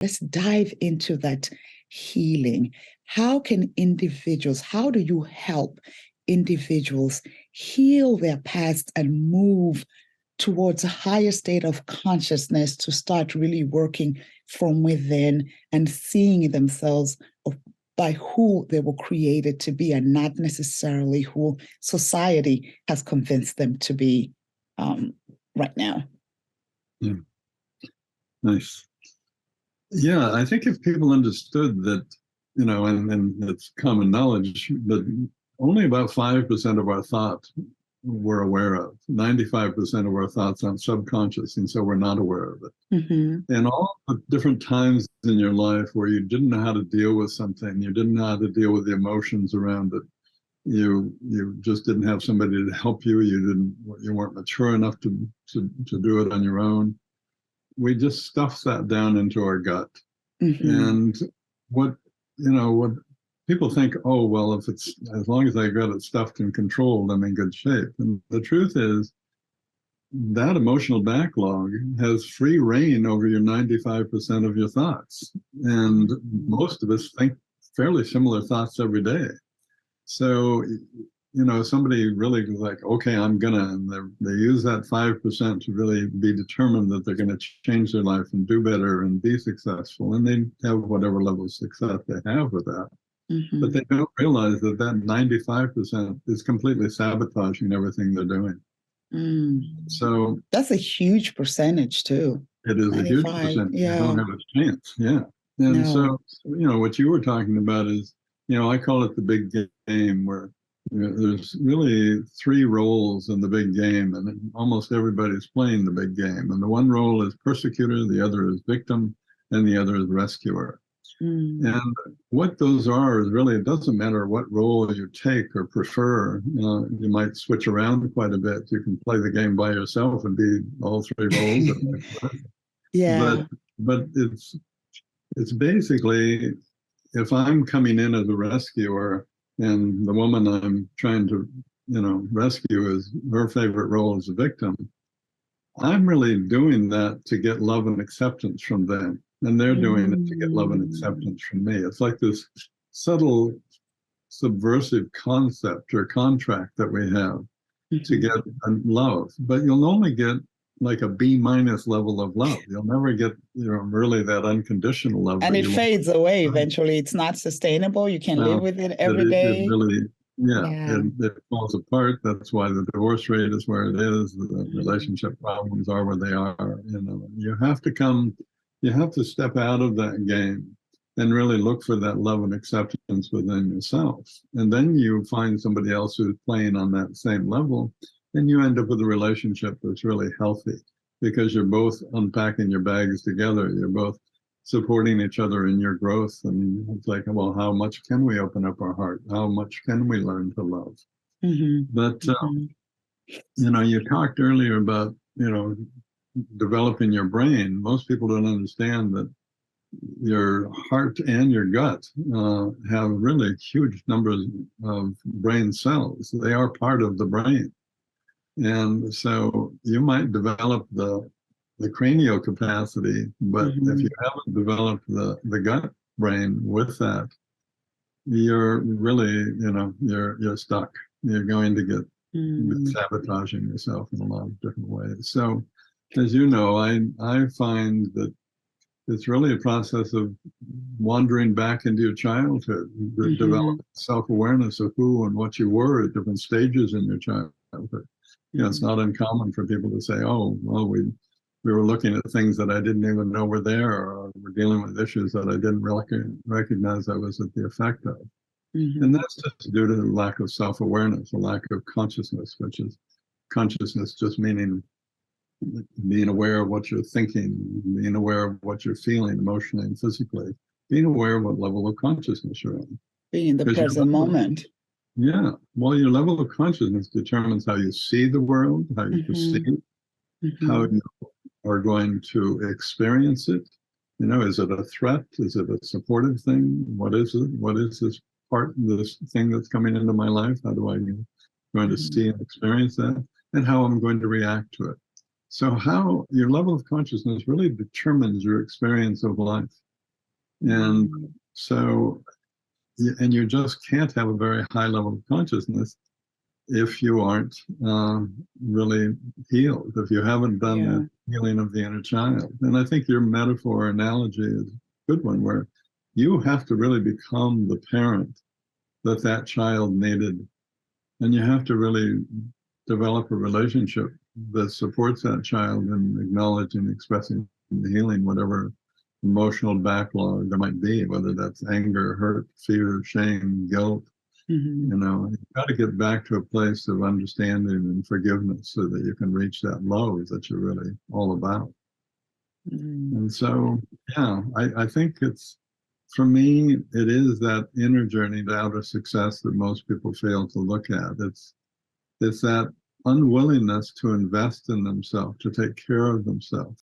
let's dive into that healing. How can individuals, how do you help individuals heal their past and move towards a higher state of consciousness to start really working from within and seeing themselves by who they were created to be and not necessarily who society has convinced them to be right now? Yeah. Nice. Yeah, I think if people understood that, and it's common knowledge, that only about 5% of our thoughts we're aware of. 95% of our thoughts are subconscious, and so we're not aware of it. Mm-hmm. And all the different times in your life where you didn't know how to deal with something, you didn't know how to deal with the emotions around it, you just didn't have somebody to help you, you weren't mature enough to do it on your own. We just stuff that down into our gut. Mm-hmm. And what people think, oh, well, if it's, as long as I got it stuffed and controlled, I'm in good shape. And the truth is that emotional backlog has free reign over your 95% of your thoughts. And most of us think fairly similar thoughts every day. So, somebody really was like, okay, I'm gonna, and they use that 5% to really be determined that they're gonna change their life and do better and be successful. And they have whatever level of success they have with that. Mm-hmm. But they don't realize that 95% is completely sabotaging everything they're doing. Mm. So that's a huge percentage too. It is 95, a huge percentage. Yeah. You don't have a chance. Yeah. And so, what you were talking about is, I call it the big game, where there's really 3 roles in the big game, and almost everybody's playing the big game. And the one role is persecutor, the other is victim, and the other is rescuer. And what those are is really, it doesn't matter what role you take or prefer. You might switch around quite a bit. You can play the game by yourself and be all 3 roles. Yeah. But it's basically, if I'm coming in as a rescuer and the woman I'm trying to, rescue is her favorite role as a victim, I'm really doing that to get love and acceptance from them. And they're doing it to get love and acceptance from me. It's like this subtle, subversive concept or contract that we have to get love. But you'll only get like a B- level of love. You'll never get, really that unconditional love. And it fades away eventually. It's not sustainable. You can live with it every day. It really, it falls apart. That's why the divorce rate is where it is. The relationship problems are where they are. You have to step out of that game and really look for that love and acceptance within yourself. And then you find somebody else who's playing on that same level, and you end up with a relationship that's really healthy because you're both unpacking your bags together. You're both supporting each other in your growth. And it's like, well, how much can we open up our heart? How much can we learn to love? But, you talked earlier about, developing your brain. Most people don't understand that your heart and your gut have really huge numbers of brain cells. They are part of the brain. And so you might develop the cranial capacity, but if you haven't developed the gut brain with that, you're really, you're stuck. You're going to get sabotaging yourself in a lot of different ways. So, as you know, I find that it's really a process of wandering back into your childhood, develop self-awareness of who and what you were at different stages in your childhood. It's not uncommon for people to say, oh, well, we were looking at things that I didn't even know were there, or we're dealing with issues that I didn't recognize I was at the effect of. And that's just due to the lack of self-awareness, a lack of consciousness, which is consciousness just meaning being aware of what you're thinking, being aware of what you're feeling emotionally and physically, being aware of what level of consciousness you're in. Being in the present moment. Yeah. Well, your level of consciousness determines how you see the world, how you perceive it, how you are going to experience it. Is it a threat? Is it a supportive thing? What is it? What is this thing that's coming into my life? How do I going to see and experience that? And how I'm going to react to it. So how your level of consciousness really determines your experience of life. And Mm. so, and you just can't have a very high level of consciousness if you aren't really healed, if you haven't done Yeah. that healing of the inner child. And I think your metaphor analogy is a good one, where you have to really become the parent that that child needed. And you have to really develop a relationship that supports that child in acknowledging, expressing, healing whatever emotional backlog there might be, whether that's anger, hurt, fear, shame, guilt. Mm-hmm. You've got to get back to a place of understanding and forgiveness so that you can reach that love that you're really all about. Mm-hmm. And so, yeah, I think it's, for me, it is that inner journey to outer success that most people fail to look at. It's that unwillingness to invest in themselves, to take care of themselves,